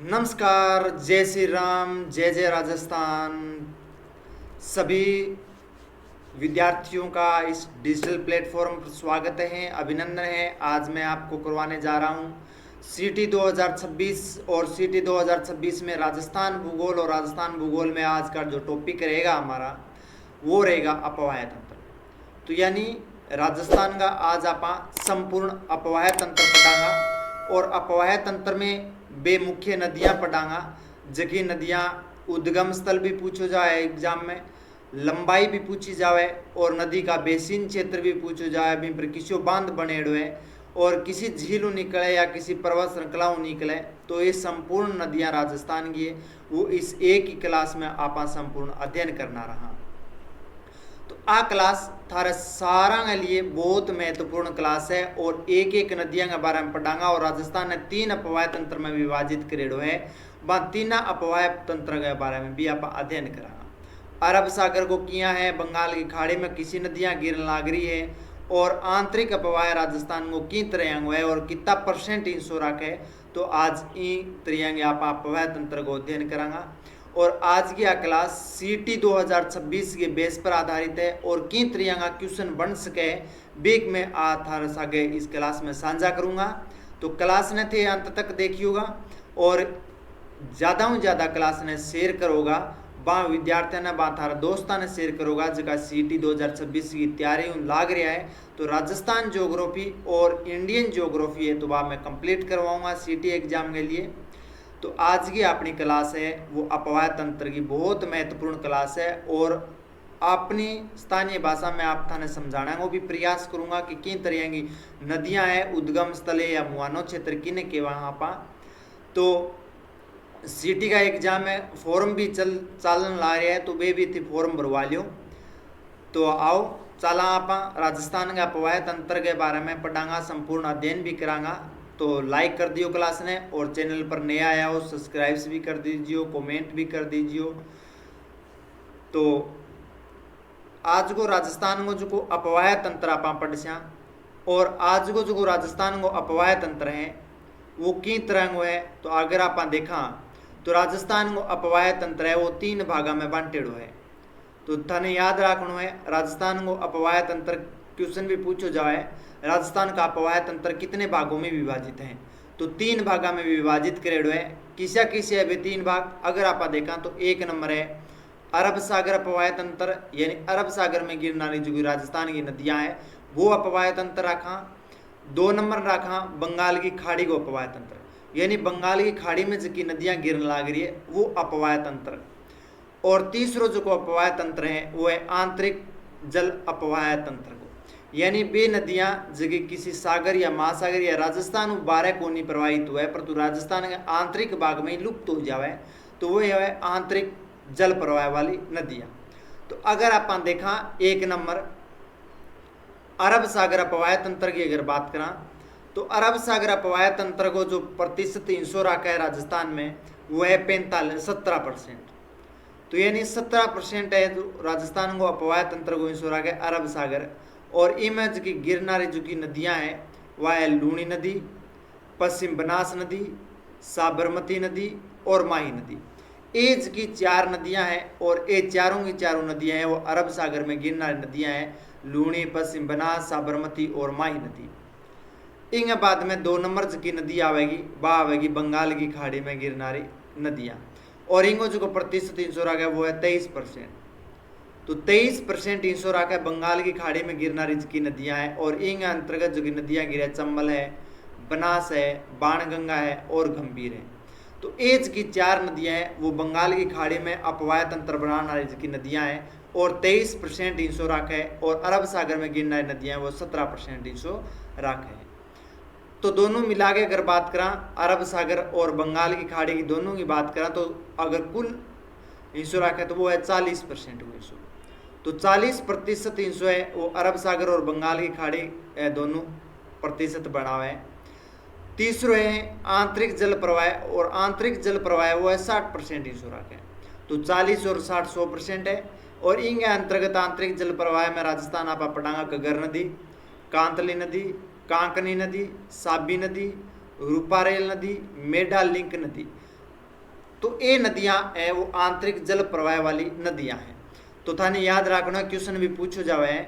नमस्कार, जय श्री राम, जय जय राजस्थान। सभी विद्यार्थियों का इस डिजिटल प्लेटफॉर्म पर स्वागत है, अभिनंदन है। आज मैं आपको करवाने जा रहा हूँ सीटी 2026 और सीटी 2026 में राजस्थान भूगोल। और राजस्थान भूगोल में आज का जो टॉपिक रहेगा हमारा वो रहेगा अपवाह तंत्र। तो यानी राजस्थान का आज आप संपूर्ण अपवाह तंत्र पढ़ांगा। और अपवाह तंत्र में बे मुख्य नदियाँ पढ़ांगा, जगह नदियाँ उद्गम स्थल भी पूछो जाए एग्जाम में, लंबाई भी पूछी जाए और नदी का बेसिन क्षेत्र भी पूछो जाए। अभी पर किसी बांध बनेड़ो है और किसी झील निकले या किसी पर्वत श्रृंखला निकले, तो ये संपूर्ण नदियाँ राजस्थान की है, वो इस एक ही क्लास में आप संपूर्ण अध्ययन करना रहा। तो आ क्लास थारे सारा के लिए बहुत महत्वपूर्ण क्लास है और एक एक नदियां के बारे में पढ़ांगा। और राजस्थान ने 3 अपवाह तंत्र में विभाजित करेड़ो है, वह 3 अपवाह तंत्र के बारे में भी आप अध्ययन करांगा। अरब सागर को किया है, बंगाल की खाड़ी में किसी नदियां गिरने लाग रही है, और आंतरिक अपवाह राजस्थान को की तरह है और कितना % इंश्योर है। तो आज इन तरह आप अपवाह तंत्र को अध्ययन करांगा। और आज की क्लास सीटी 2026 के बेस पर आधारित है और किन तरह का क्वेश्चन बन सके बेक में थारे सागे इस क्लास में साझा करूंगा। तो क्लास ने थे अंत तक देखिएगा और ज़्यादा से ज़्यादा क्लास ने शेयर करोगा, बा विद्यार्थियों ने बा थारा दोस्तों ने शेयर करोगा जगह सीटी 2026 की तैयारी लाग रहा है। तो राजस्थान ज्योग्राफी और इंडियन ज्योग्राफी है तो वह मैं कंप्लीट करवाऊंगा सीटी एग्जाम के लिए। तो आज की अपनी क्लास है वो अपवाह तंत्र की बहुत महत्वपूर्ण क्लास है और अपनी स्थानीय भाषा में आप थाने समझाना को भी प्रयास करूंगा कि किन तरह की नदियां हैं, उद्गम स्थल या मुहानो क्षेत्र किने के वहाँ पा। तो सीटी का एग्जाम है, फॉर्म भी चालन ला रहा है, तो वे भी थी फॉर्म भरवा लियो। तो आओ चला आप राजस्थान के अपवाह तंत्र के बारे में पढ़ांगा, संपूर्ण अध्ययन भी करांगा। तो लाइक कर दियो क्लास ने, और चैनल पर नया आया हो सब्सक्राइब भी कर दीजिए, कमेंट भी कर दीजिए। तो आज को राजस्थान को जो अपवाह तंत्र आप पढ़सा, और आज को जो राजस्थान को अपवाह तंत्र है वो की तरह को है। तो अगर आप देखा तो राजस्थान को अपवाह तंत्र है वो 3 भागा में बांटेड़ो है। तो थाने याद रखना है राजस्थान को अपवाह तंत्र क्वेश्चन भी पूछो जाए, राजस्थान का अपवाह तंत्र कितने भागों में विभाजित है। तो 3 भागा में विभाजित करेड़ो है। किसा किसे है 3 भाग अगर आप देखा तो 1 नंबर है अरब सागर अपवाह तंत्र, यानी अरब सागर में गिरने वाली जो राजस्थान की नदियां हैं वो अपवाह तंत्र रखा। 2 नंबर रखा बंगाल की खाड़ी को अपवाह तंत्र, यानी बंगाल की खाड़ी में जो नदियां गिरने लग रही है वो अपवाह तंत्र। और तीसरो जो अपवाह तंत्र है वो है आंतरिक जल अपवाह तंत्र को, यानी वे नदियां जगह किसी सागर या महासागर या राजस्थान बारह को नहीं प्रवाहित हुआ है परंतु राजस्थान के आंतरिक भाग में लुप्त हो जाए, तो वो है आंतरिक जल प्रवाह वाली नदियां। तो अगर आप देखा 1 नंबर अरब सागर अपवाह तंत्र की अगर बात करा, तो अरब सागर अपवाह तंत्र को जो प्रतिशत इंश्योर रखा है राजस्थान में वो है 17%। तो यानी 17% है जो राजस्थान को अपवाह तंत्र को इंश्योर रखा है अरब सागर। और इमें जो की गिरनारी जो की नदियां हैं वह है लूणी नदी, पश्चिम बनास नदी, साबरमती नदी और माही नदी। एज की 4 नदियां हैं और ये चारों की चारों नदियां हैं वो अरब सागर में गिरनारी नदियां हैं, लूणी, पश्चिम बनास, साबरमती और माही नदी। इनके बाद में 2 नंबर की नदी आवेगी वह आवेगी बंगाल की खाड़ी में गिरनारी नदियां, और इनको जो प्रतिशत इंश्योर आ गया वो है 23%। तो 23% इंश्योर आ गया बंगाल की खाड़ी में गिरनारी की नदियां हैं। और इनके अंतर्गत जो नदियां गिरे चंबल है, बनास है, बाणगंगा है और गंभीर है। तो एज की 4 नदियां हैं वो बंगाल की खाड़ी में अपवाह तंत्र बनाने वाली की नदियां हैं और 23% इंश्योर रखा है। और अरब सागर में गिरने वाली नदियां हैं वो 17% इंश्योर रखा है। तो दोनों मिला के अगर बात करा अरब सागर और बंगाल की खाड़ी की दोनों की बात करा, तो अगर कुल इंश्योर रखा है तो वो है 40% इंश्योर। तो 40% इंश्योर है वो अरब सागर और बंगाल की खाड़ी दोनों प्रतिशत बढ़ावा है। तीसरो है आंतरिक जल प्रवाह, और आंतरिक जल प्रवाह वो है 60% इंश्योर रखा है। तो 40 और 60 100% है। और इनके अंतर्गत आंतरिक जल प्रवाह में राजस्थान आप पढ़ांगा घग्गर नदी, कांतली नदी, कांकनी नदी, साबी नदी, रूपारेल नदी, मेढा लिंक नदी। तो ये नदियाँ हैं वो आंतरिक जल प्रवाह वाली नदियाँ हैं। तो थाने याद रखना, क्वेश्चन भी पूछो जावे है,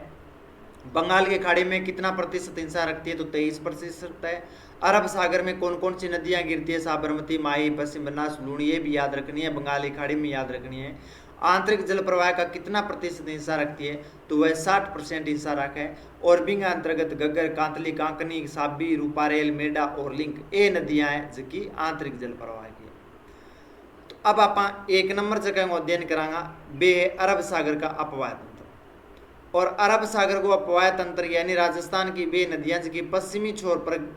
बंगाल के खाड़ी में कितना प्रतिशत हिस्सा रखती है, तो 23% है। अरब सागर में कौन कौन सी नदियां गिरती है, साबरमती, माही, पश्चिम बनास, लूणी, ये भी याद रखनी है। बंगाल की खाड़ी में याद रखनी है। आंतरिक जल प्रवाह का कितना प्रतिशत हिस्सा रखती है, तो वह 60% हिस्सा रखा है। और बिंग अंतर्गत गग्गर, कांतली, कांकनी, साबी, रूपारेल, मेडा और लिंक, ये नदियां हैं जो कि आंतरिक जल प्रवाह की। तो अब आप एक नंबर जगह को अध्ययन करांगा, बे है अरब सागर का अपवाह तंत्र। और अरब सागर को अपवाह तंत्र यानी राजस्थान की वे नदियां जो कि पश्चिमी छोर पर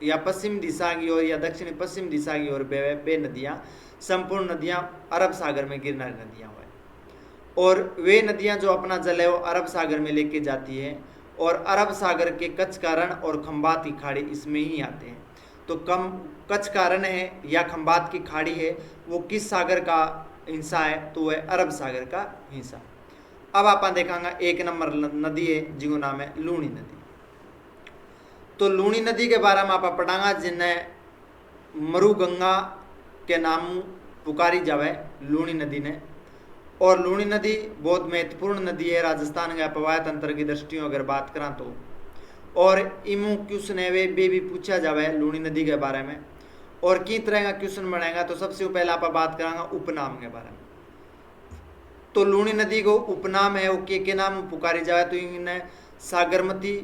या पश्चिम दिशा की ओर या दक्षिण पश्चिम दिशा की ओर वे नदियां, संपूर्ण नदियां अरब सागर में गिरने वाली नदियां हुए। और वे नदियां जो अपना जल है वो अरब सागर में लेके जाती है। और अरब सागर के कच्छ कारण और खंबात की खाड़ी इसमें ही आते हैं। तो कच्छ कारण है या खंबात की खाड़ी है वो किस सागर का हिस्सा है, तो वह अरब सागर का हिस्सा। अब आप देखांगा एक नंबर नदी है जिसका नाम है लूणी नदी। तो लूणी नदी के बारे में आप पढ़ांगा, जिन्हें मरुगंगा के नाम पुकारी जावे लूणी नदी ने। और लूणी नदी बहुत महत्वपूर्ण नदी है राजस्थान के अपवाह तंत्र की दृष्टियों अगर बात करा तो। और इमू क्वेश्चन है वे भी पूछा जावे लूणी नदी के बारे में। और किस तरह का क्वेश्चन बनाएगा, तो सबसे पहले आप बात करांगा उपनाम के बारे में। तो लूणी नदी को उपनाम है वो के नाम पुकारी जाए, तो इन्हें सागरमती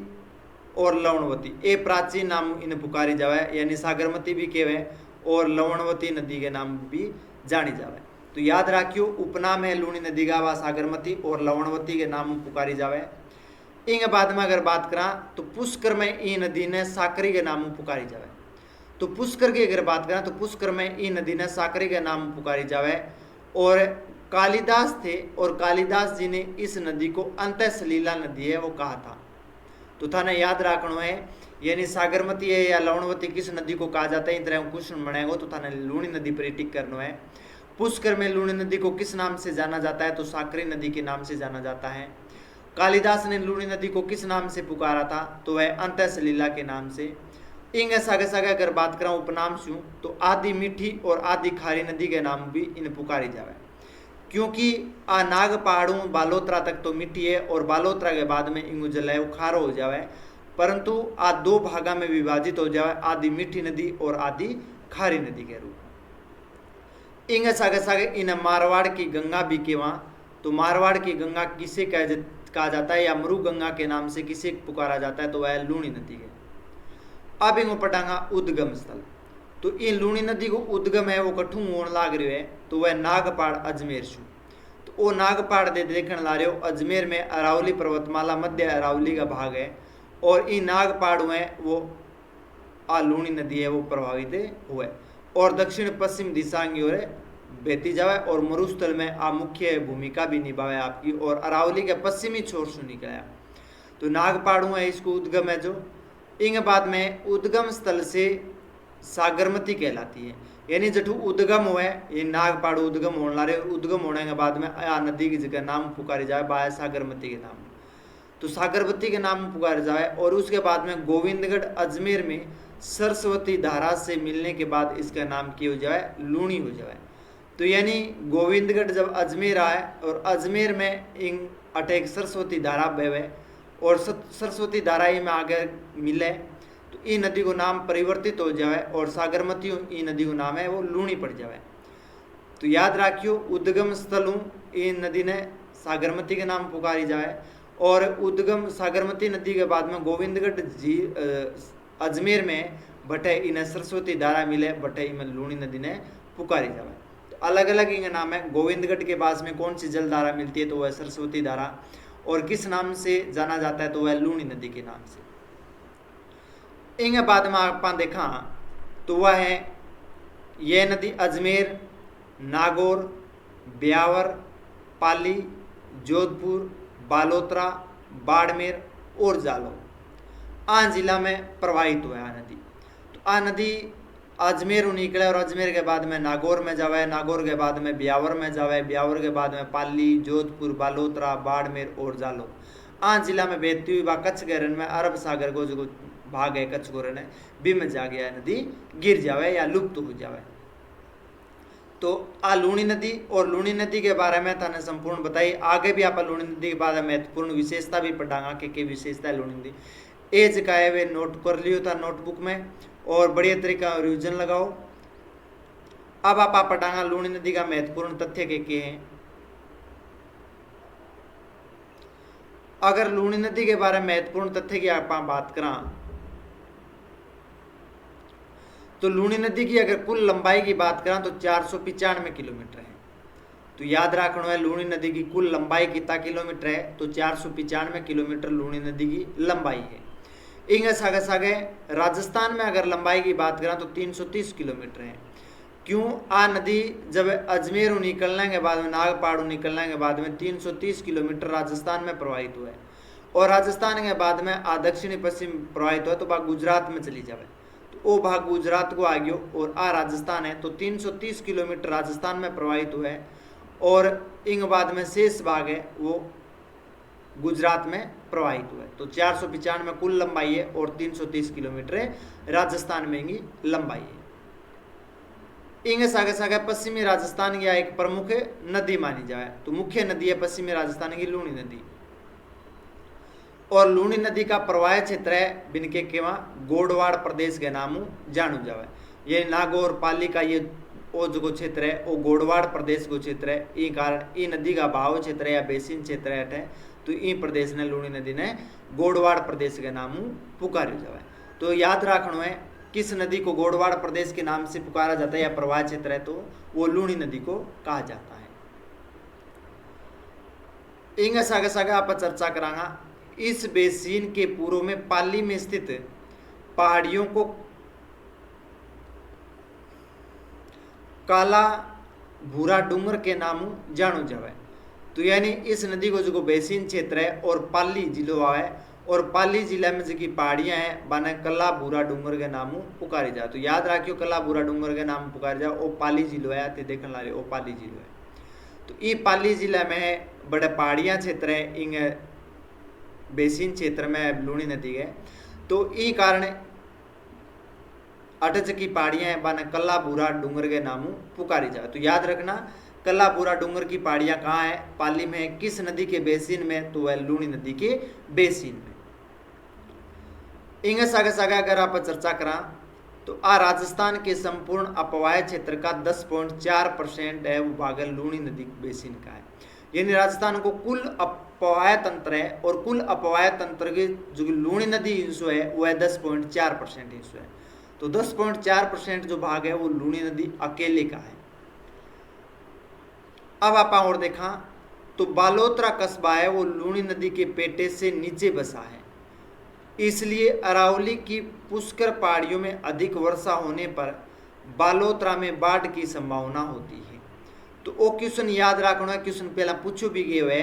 और लवणवती, ये प्राचीन नाम इन्हें पुकारी जावे, यानी सागरमती भी कहवे और लवणवती नदी के नाम भी जानी जावे। तो याद रखियो, उपनाम है लूणी नदी का व सागरमती और लवणवती के नाम पुकारी जावे। इन बाद में अगर बात करा तो पुष्कर में ई नदी ने साकरी के नाम पुकारी जावे। तो पुष्कर की अगर बात करें तो पुष्कर में ई नदी ने साकरी के नाम पुकारी जावे। और कालिदास थे और कालिदास जी ने इस नदी को अंत सलीला नदी है वो कहा था। तो थाने याद रखना है, यानी सागरमती है या लवणवती किस नदी को कहा जाता है, इन तरह क्वेश्चन बनाएगा तो थाने लूणी नदी पर टिक करना है। पुष्कर में लूणी नदी को किस नाम से जाना जाता है, तो साकरी नदी के नाम से जाना जाता है। कालिदास ने लूणी नदी को किस नाम से पुकारा था, तो वह अंत सलीला के नाम से। इंग सागे सागे अगर बात करा उपनाम से, तो आदि मीठी और आदि खारी नदी के नाम भी इन पुकारी जावे, क्योंकि आ नाग पहाड़ों बालोतरा तक तो मिट्टी है और बालोतरा के बाद में इंगू जल है वो खारो हो जावे, परंतु आ दो भागा में विभाजित हो जावे, आदि मीठी नदी और आदि खारी नदी के रूप। इंग सागे सागे इन मारवाड़ की गंगा भी के वहाँ, तो मारवाड़ की गंगा किसे कहा जाता है या मरु गंगा के नाम से किसे पुकारा जाता है, तो वह लूणी नदी है। अब इनको पटांगा उद्गम स्थल। तो इन लूणी नदी को उद्गम है वो कठू होने लाग रहे है, तो वह नागपाड़ अजमेर शू। तो वो नागपाड़ दे देखने ला रहे हो, अजमेर में अरावली पर्वतमाला मध्य अरावली का भाग है। और इन नागपाड़ में वो आ लूणी नदी है वो प्रभावित हुए और दक्षिण पश्चिम दिशा की ओर बहती जावे और मरुस्थल में आ मुख्य भूमिका भी निभावे आपकी, और अरावली के पश्चिमी छोर से निकला। तो नागपाड़ है इसको उद्गम है जो। इंग बाद में उद्गम स्थल से सागरमती कहलाती है, यानी जठू उद्गम हुए ये नागपाड़ उद्गम होने ला रहे, उद्गम होने के बाद में आ नदी की जगह नाम पुकारे जाए बाय सागरमती के नाम। तो सागरमती के नाम पुकारे जाए। और उसके बाद में गोविंदगढ़ अजमेर में सरस्वती धारा से मिलने के बाद इसका नाम क्या हो जाए, लूणी हो जाए। तो यानी गोविंदगढ़ जब अजमेर आए और अजमेर में इन अटैक सरस्वती धारा बहे और सरस्वती धारा में आगे मिले, तो ई नदी को नाम परिवर्तित हो जाए और सागरमती ई नदी को नाम है वो लूणी पड़ जाए। तो याद रखियो, उद्गम स्थलों ई नदी ने सागरमती के नाम पुकारी जाए। और उद्गम सागरमती नदी के बाद में गोविंदगढ़ जी अजमेर में भटे इन्हें सरस्वती धारा मिले, भटे इनमें लूणी नदी ने पुकारी जाए। तो अलग अलग इनका नाम है। गोविंदगढ़ के पास में कौन सी जल धारा मिलती है, तो वह सरस्वती धारा, और किस नाम से जाना जाता है, तो वह लूणी नदी के नाम से। इंग बाद में आप देखा तो वह है यह नदी अजमेर, नागौर, ब्यावर, पाली, जोधपुर, बालोतरा, बाड़मेर और जालौर आ जिला में प्रवाहित हुआ है नदी। तो आ नदी अजमेर निकले और अजमेर के बाद में नागौर में जावे, नागौर के बाद में ब्यावर में जावे, ब्यावर के बाद में पाली, जोधपुर, बालोतरा, बाड़मेर और जालौर आ जिला में बहती हुई कच्छ गहरन में अरब सागर को जो भाग है कच्छ गोरन है भी में जा गया नदी गिर जावे या लुप्त हो जावे। तो आ लूणी नदी और लूणी नदी के बारे में थाने संपूर्ण बताई। आगे भी आप लूणी नदी के बारे में महत्वपूर्ण विशेषता भी पढ़ांगा कि विशेषता है लूणी नदी। एज का है वे नोट कर लियो था नोटबुक में और बढ़िया तरीका रिविजन लगाओ। अब आप पढ़ांगा लूणी नदी का महत्वपूर्ण तथ्य के हैं। अगर लूणी नदी के बारे में महत्वपूर्ण तथ्य की आप बात करा तो लूणी नदी की अगर कुल लंबाई की बात करा तो 495 किलोमीटर है। तो याद रखना है लूणी नदी की कुल लंबाई कितना किलोमीटर है, तो 495 किलोमीटर लूणी नदी की लंबाई है। इंग सागे सागे राजस्थान में अगर लंबाई की बात करा तो 330 किलोमीटर है। क्यों? आ नदी जब अजमेर निकलने के बाद में, नागपाड़ू निकलने के बाद में 330 किलोमीटर राजस्थान में प्रवाहित हुआ है और राजस्थान के बाद में आ दक्षिणी पश्चिम प्रवाहित हुआ तो भाग गुजरात में चली जाए। तो वो भाग गुजरात को आ गयो और आ राजस्थान है। तो 330 किलोमीटर राजस्थान में प्रवाहित हुआ है और इंग बाद में शेष भाग है वो गुजरात में प्रवाहित हुआ है। तो 495 कुल लंबाई है और 330 किलोमीटर है राजस्थान में की लंबाई है। इंग सागे सागे पश्चिमी राजस्थान की एक प्रमुख नदी मानी जाए। तो मुख्य नदी है पश्चिमी राजस्थान की लूणी नदी और लूणी नदी का प्रवाह क्षेत्र है बिनके केवा गोडवाड़ प्रदेश के नाम जानू जावे। ये नागौर पाली का ये वो जो क्षेत्र है वो गोडवाड़ प्रदेश को क्षेत्र है। ये कारण ये नदी का भाव क्षेत्र है या बेसिन क्षेत्र है। तो ये प्रदेश ने लूणी नदी ने गोडवाड़ प्रदेश के नाम पुकार्यो जावे। तो याद रखना है किस नदी को गोडवाड़ प्रदेश के नाम से पुकारा जाता है या प्रवाह क्षेत्र है तो वो लूणी नदी को कहा जाता है। इंग सागे सागे आप चर्चा करांगा। इस बेसिन के पूर्व में पाली में स्थित पहाड़ियों को काला भूरा डूंगर के नाम जानू जावे। तो यानी इस नदी को जो बेसिन क्षेत्र है और पाली जिलो है और पाली जिले में जो पहाड़ियां हैं बाने कला भूरा डूंगर के नाम पुकारी जाए। तो याद रखियो कला भूरा डूंगर के नाम पुकारी जाए। वो पाली जिलो है देखने ला रहे वो पाली जिलो है। तो ये पाली जिले में बड़े पहाड़ियां क्षेत्र है इंग बेसिन क्षेत्र में लूणी नदी है। तो ये कारण अटच की पहाड़ियां बाने कला भूरा डूंगर के नाम पुकारी जाए। तो याद रखना कला भूरा डूंगर की पहाड़ियां कहाँ है? पाली में। किस नदी के बेसिन में? तो वह लूणी नदी के बेसिन में। इंग सागे सागे अगर आप चर्चा करा तो आ राजस्थान के संपूर्ण अपवाय क्षेत्र का 10.4% है वो भाग लूणी नदी बेसिन का है। यानी राजस्थान को कुल अपवाय तंत्र है और कुल अपवाय तंत्र के जो लूणी नदी हिस्सो है वो है 10.4% हिस्सो है। तो 10.4% जो भाग है वो लूणी नदी अकेले का है। अब आप और देखा तो बालोतरा कस्बा है वो लूणी नदी के पेटे से नीचे बसा है। इसलिए अरावली की पुष्कर पहाड़ियों में अधिक वर्षा होने पर बालोतरा में बाढ़ की संभावना होती है। तो वो क्वेश्चन याद रखना है। क्वेश्चन पहला पूछो भी गए हुए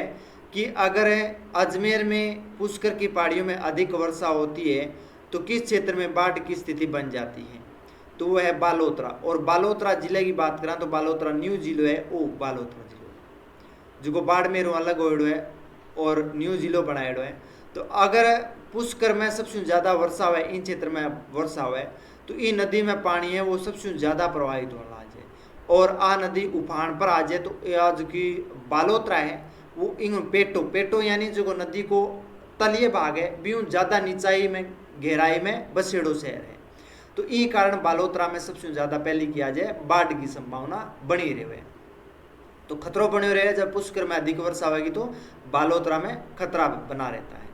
कि अगर अजमेर में पुष्कर की पहाड़ियों में अधिक वर्षा होती है तो किस क्षेत्र में बाढ़ की स्थिति बन जाती है? तो वो है बालोतरा। और बालोतरा जिले की बात करें तो बालोतरा न्यू जिलो है वो बालोतरा जिलो जो बाड़मेर अलग होड़ो है और न्यू जिलो बनाएड़ो है। तो अगर पुष्कर में सबसे ज़्यादा वर्षा हुआ इन क्षेत्र में वर्षा हुआ तो ये नदी में पानी है वो सबसे ज़्यादा प्रवाहित होना आ जाए और आ नदी उफान पर आ जाए। तो आज की बालोतरा है वो इन पेटो यानी जो नदी को तलीय भाग है भी ज़्यादा निचाई में गहराई में बसेड़ो शहर है। तो ये कारण बालोतरा में सबसे ज़्यादा पहले किया जाए बाढ़ की संभावना बनी रहे। तो खतरा बने रहे जब पुष्कर में अधिक वर्षा होगी तो बालोतरा में खतरा बना रहता है।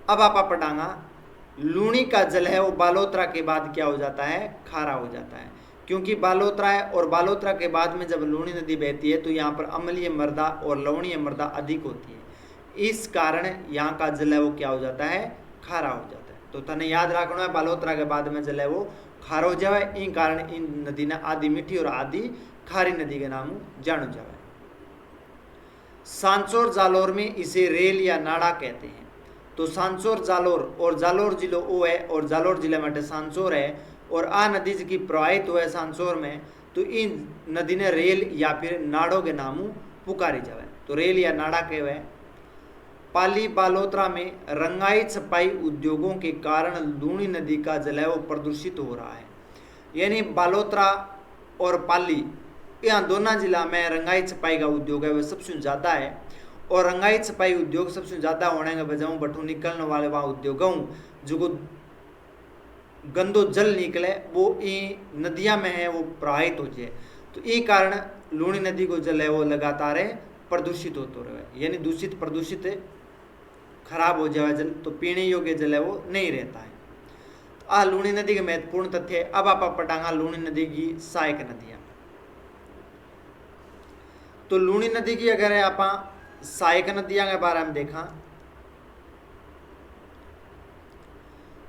अब आप पढ़ांगा लूणी का जल है वो बालोतरा के बाद क्या हो जाता है? खारा हो जाता है। क्योंकि बालोतरा है और बालोतरा के बाद में जब लूणी नदी बहती है तो यहाँ पर अम्लीय मृदा और लवणीय मृदा अधिक होती है। इस कारण यहाँ का जल है वो क्या हो जाता है? खारा हो जाता है। तो तने याद रखना है बालोतरा के बाद में जल है वो खारा हो जाए। इन कारण इन नदी ने आधी मीठी और आधी खारी नदी के नाम जानू जावे। सांचौर जालोर में इसे रेल या नाड़ा कहते हैं। तो सांचौर जालोर और जालोर जिलो वो है और जालोर जिले में सांचौर है और आ नदी की प्रवाहित हुआ है सांचौर में। तो इन नदी ने रेल या फिर नाड़ों के नाम पुकारी जावे। तो रेल या नाड़ा कहवे। पाली बालोतरा में रंगाई छपाई उद्योगों के कारण लूणी नदी का जल है वो प्रदूषित हो रहा है। यानी बालोतरा और पाली यहाँ दोनों जिला में रंगाई छपाई का उद्योग है वह सबसे ज़्यादा है। और रंगाई छपाई उद्योग सबसे ज़्यादा होने के वजह बठू निकलने वाले वहाँ उद्योगों जो गंदो जल निकले वो नदियाँ में है वो प्रवाहित हो जाए। तो ये कारण लूणी नदी को जल है वो लगातार है प्रदूषित होते रहे, यानी दूषित प्रदूषित खराब हो जाए जल, तो पीने योग्य जल है वो नहीं रहता है। तो आ लूणी नदी के महत्वपूर्ण तथ्य है। अब आप पटांगा लूणी नदी की सहायक नदियाँ। तो लूणी नदी की अगर आप सहायक नदियाँ के बारे में देखा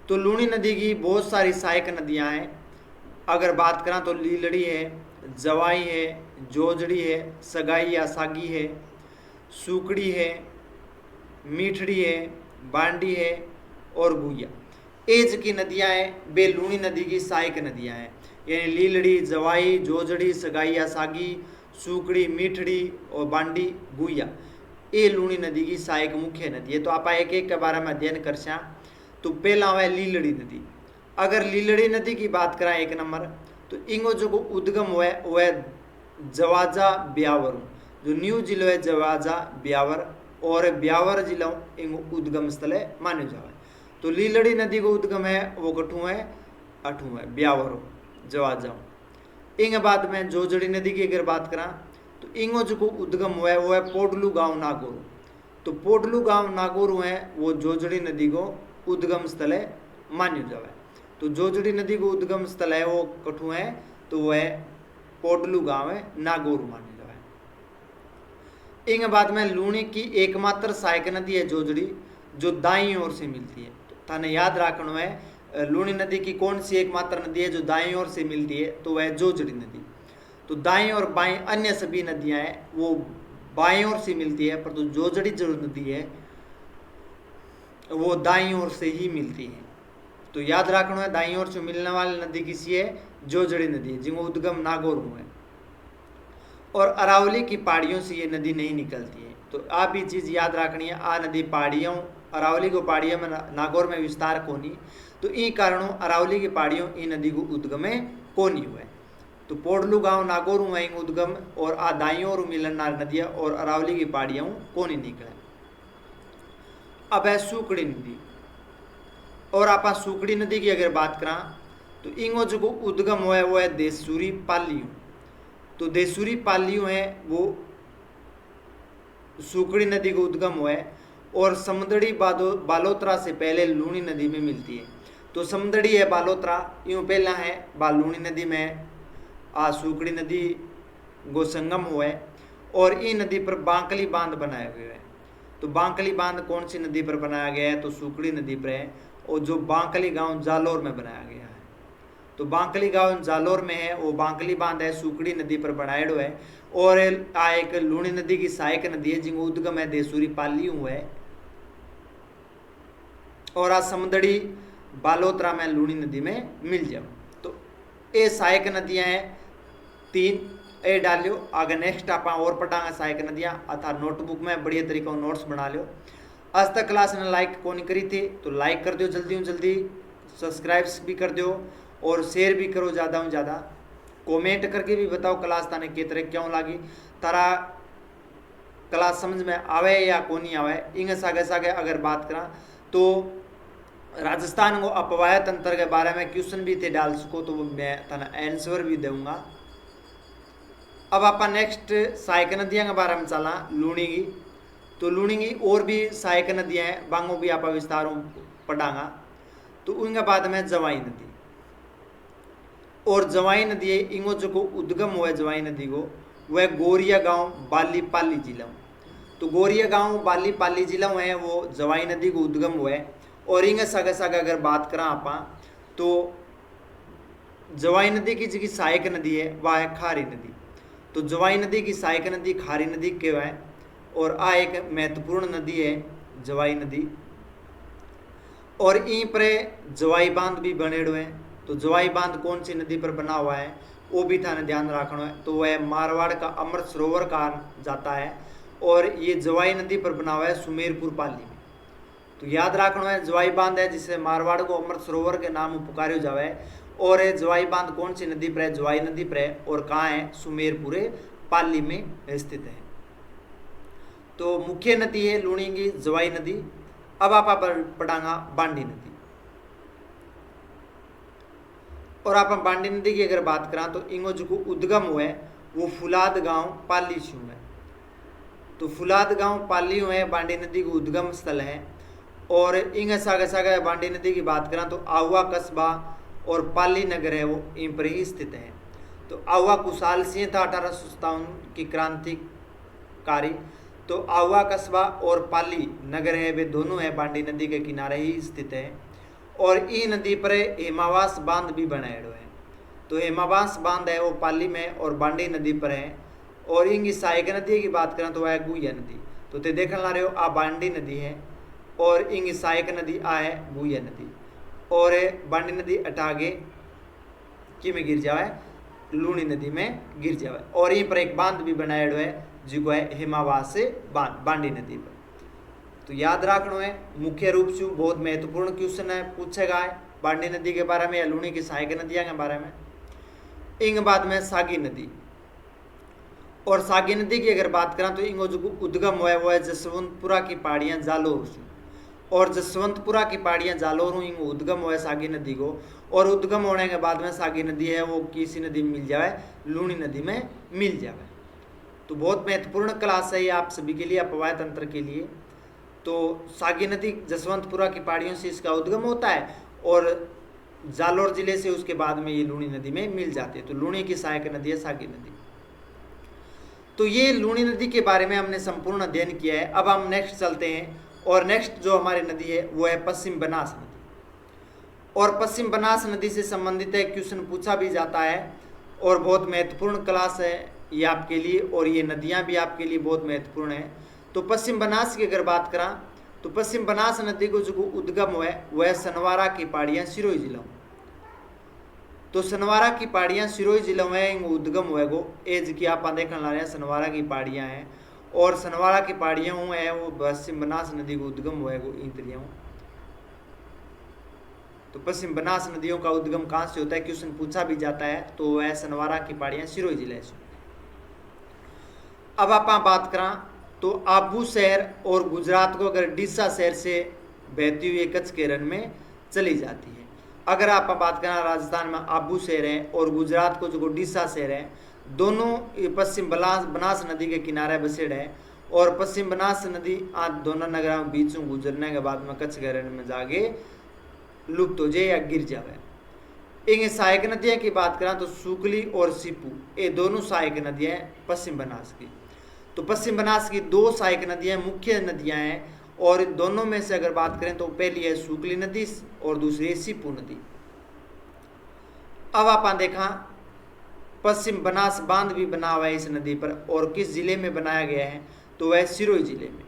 तो लूणी नदी की बहुत सारी सहायक नदियाँ हैं। अगर बात करें तो लीलड़ी है, जवाई है, जोजड़ी है, सगाई या सागी है, सूकड़ी है, मीठड़ी है, बांडी है और गुइया। एज की नदियाँ हैं वे लूणी नदी की सहायक नदियाँ हैं, यानी लीलड़ी, जवाई, जोजड़ी, सगाई या सागी, सूकड़ी, मीठड़ी और बांडी, गुइया, ये लूणी नदी की सहायक मुख्य नदी है। तो आप एक एक के बारे में अध्ययन कर सा। तो पहला है लीलड़ी नदी। अगर लीलड़ी नदी की बात करें एक नंबर, तो इंगो जो उद्गम हुआ है वह जवाजा ब्यावर, जो न्यू जिलो है जवाजा ब्यावर, और ब्यावर जिला इंगो उद्गम स्थल है मान्यो जावे। तो लीलड़ी नदी को उद्गम है वो कठू है अठू है ब्यावर जवाजा। इंग बाद में जोजड़ी नदी की अगर बात करा तो इंगो जो उद्गम हुआ है वो है पोडलू गांव नागौर। तो पोडलू गांव नागौर है वो जोजड़ी नदी को उद्गम स्थल है मान्यो जावे। तो जोजड़ी नदी को उद्गम स्थल है वो कठू है, तो वह पोडलू गांव है नागौर मान्यो जावे। इंग बाद में लूणी की एकमात्र सहायक नदी है जोजड़ी, जो दाई ओर से मिलती है। तो थाने याद रखना है लूणी नदी की कौन सी एकमात्र नदी है जो दाई ओर से मिलती है, तो वह जोजड़ी नदी। तो दाएं और बाएं अन्य सभी नदियां हैं वो बाएं ओर से मिलती है, पर तो जोजड़ी जो नदी है वो दाईं ओर से ही मिलती है। तो याद रखना है दाईं ओर से मिलने वाली नदी किसी है जोजड़ी नदी, जिनको उद्गम नागौर हुआ है। और अरावली की पहाड़ियों से ये नदी नहीं निकलती है। तो आप ये चीज़ याद रखनी है, आ नदी पहाड़ियों अरावली को पहाड़ियों में नागौर में विस्तार कोनी, तो इन कारणों अरावली की पहाड़ियों इन नदी को उद्गम कोनी हुआ है। तो पोडलू गांव नागौर हुआ उद्गम, और आ दाई ओर मिलना नदियाँ और अरावली की पहाड़ियों कोनी निकले। अब है सूकड़ी नदी। और आप सूकड़ी नदी की अगर बात करा तो इंगो जो उद्गम हुआ है वो है देसूरी पालियों। तो देसूरी पालियों है वो सूकड़ी नदी को उद्गम हुआ है, और समदड़ी बालोत्रा से पहले लूणी नदी में मिलती है। तो समदड़ी है बालोत्रा यूँ पहला है बालूणी नदी में आ सूकड़ी नदी को संगम हुआ है, और ई नदी पर बांकली बांध बनाए हुए हैं। तो बांकली बांध कौन सी नदी पर बनाया गया है, तो सूकड़ी नदी पर है, और जो बांकली गांव जालोर में बनाया गया है। तो बांकली गांव जालोर में है वो बांकली बांध है सूकड़ी नदी पर बनाएड़ो है। और आ एक लूणी नदी की सहायक नदी है जिनको उद्गम है देसूरी पाली हुआ है, और आ समदड़ी बालोत्रा में लूणी नदी में मिल जाओ। तो ये सहायक नदियां हैं तीन, ए डालियो। आगे नेक्स्ट आप और पढ़ांगे सहायक नदियाँ, अथा नोटबुक में बढ़िया तरीका नोट्स बना लो। आज तक क्लास ने लाइक कौन करी थी तो लाइक कर दो जल्दी, सब्सक्राइब भी कर दो और शेयर भी करो ज़्यादा से ज़्यादा। कमेंट करके भी बताओ क्लास ताने के तरह क्यों लगी, तारा क्लास समझ में आवे या कौन नहीं आवे। इंग सागे अगर बात करा तो राजस्थान को अपवाय तंत्र के बारे में क्वेश्चन भी थे डाल सको, तो मैं तना आंसर भी दूंगा। अब आप नेक्स्ट सहायक नदियाँ के बारे में चला लूणी की। तो लूणी की और भी सहायक नदियाँ हैं, बांगो भी आप विस्तारों पढ़ांगा। तो उनके बाद में जवाई नदी, और जवाई नदी है इंगो जो को उद्गम हुआ है जवाई नदी को वह गोरिया गांव बाली पाली जिला। तो गोरिया गांव बाली पाली जिला है वो जवाई नदी को उद्गम हुआ है। और इंगे सागे अगर बात करा आप तो जवाई नदी की जी सहायक नदी है वह है खारी नदी। तो जवाई नदी की सहायक नदी खारी नदी कहवाए, और आ एक महत्वपूर्ण नदी है जवाई नदी। और इन पर जवाई बांध भी बनेड़ो है। तो जवाई बांध कौन सी नदी पर बना हुआ है वो भी थाने ध्यान रखना है। तो वह मारवाड़ का अमृत सरोवर कहा जाता है, और ये जवाई नदी पर बना हुआ है सुमेरपुर पाली में। तो याद रखना है जवाई बांध है जिसे मारवाड़ को अमृत सरोवर के नाम पुकारे जावे, और जवाई बांध कौन सी नदी पर है? जवाई नदी पर है। और कहाँ है? सुमेरपुरे पाली में स्थित है। तो मुख्य नदी है लूणी की जवाई नदी। अब आप पढ़ांगा बांडी नदी। और आप बांडी नदी की अगर बात करा तो इंगो जो उद्गम हुआ है वो फुलाद गांव पाली से है। तो फुलाद गांव पाली है बांडी नदी का उद्गम स्थल है। और इंग सागा सागा बांडी नदी की बात करा तो आहुआ कस्बा और पाली नगर है वो इन पर ही स्थित है। तो आहुआ कुशाल सिंह था 1857 की क्रांतिकारी। तो आहुआ कस्बा और पाली नगर है वे दोनों है बांडी नदी के किनारे ही स्थित है। और ई नदी पर हेमावास बांध भी बनाएड़ो है। तो हेमावास बांध है वो पाली में और बांडी नदी पर है। और इंगी सहायक नदी की बात करें तो वह है गुया नदी। तो ते देखने ला रहे हो आ बांडी नदी है और इंगी सहायक नदी आ है गुया नदी। और बांडी नदी अटागे कि में गिर जावे लूणी नदी में गिर जावे। और यहीं पर एक बांध भी बनाएड़ो है जिको है हेमावास बांध बांडी नदी पर। तो याद रखना है मुख्य रूप से बहुत महत्वपूर्ण क्वेश्चन है पूछेगा है बांडी नदी के बारे में या लूणी की सहायक नदियां के बारे में। इंग बाद में सागी नदी। और सागी नदी की अगर बात करें तो इंगो जो उद्गम हुआ है वो है जसवंतपुरा की पहाड़ियां जालोर से। और जसवंतपुरा की पहाड़ियां जालोर इंगो उद्गम हुआ है सागी नदी को। और उद्गम होने के बाद में सागी नदी है वो किसी नदी में मिल जाए? लूणी नदी में मिल जाए। तो बहुत महत्वपूर्ण क्लास है ये आप सभी के लिए, अपवाय तंत्र के लिए। तो सागी नदी जसवंतपुरा की पहाड़ियों से इसका उद्गम होता है और जालोर जिले से उसके बाद में ये लूणी नदी में मिल जाती है। तो लूणी की सहायक नदी है सागी नदी। तो ये लूणी नदी के बारे में हमने संपूर्ण अध्ययन किया है। अब हम नेक्स्ट चलते हैं और नेक्स्ट जो हमारी नदी है वो है पश्चिम बनास नदी। और पश्चिम बनास नदी से संबंधित एक क्वेश्चन पूछा भी जाता है और बहुत महत्वपूर्ण क्लास है ये आपके लिए। और ये नदियाँ भी आपके लिए बहुत महत्वपूर्ण है। तो पश्चिम बनास की अगर बात करा तो पश्चिम बनास नदी को जो उद्गम हुआ है वह सनवारा की पहाड़ियाँ सिरोही जिला में। तो सनवारा की पहाड़ियाँ सिरोही जिला में उद्गम हुए गो एज की आप देखने ला रहे हैं सनवारा की पहाड़ियाँ हैं। और सनवारा की पहाड़ियाँ हुए हैं वो पश्चिम बनास नदी को उद्गम हुए गो इंद्रियों। तो पश्चिम बनास नदियों का उद्गम कहाँ से होता है क्वेश्चन पूछा भी जाता है। तो वह सनवारा की पहाड़ियाँ सिरोही जिले से। अब आप बात करा तो आबू शहर और गुजरात को अगर डीसा शहर से बहती हुई कच्छ के रण में चली जाती है। अगर आप बात करें राजस्थान में आबू शहर है और गुजरात को जो डीसा शहर है दोनों पश्चिम बनास नदी के किनारे बसेड़ है। और पश्चिम बनास नदी आज दोनों नगरों के बीच गुजरने के बाद में कच्छ के रण में जाके लुप्त हो जाए या गिर जाए। इन सहायक नदियों की बात करें तो सुकली और सिपू ये दोनों सहायक नदियाँ हैं पश्चिम बनास की। तो पश्चिम बनास की दो सहायक नदियाँ मुख्य नदियाँ हैं। और इन दोनों में से अगर बात करें तो पहली है सुकली नदी और दूसरी है सिपू नदी। अब आप देखा पश्चिम बनास बांध भी बना हुआ है इस नदी पर और किस जिले में बनाया गया है तो वह सिरोही जिले में।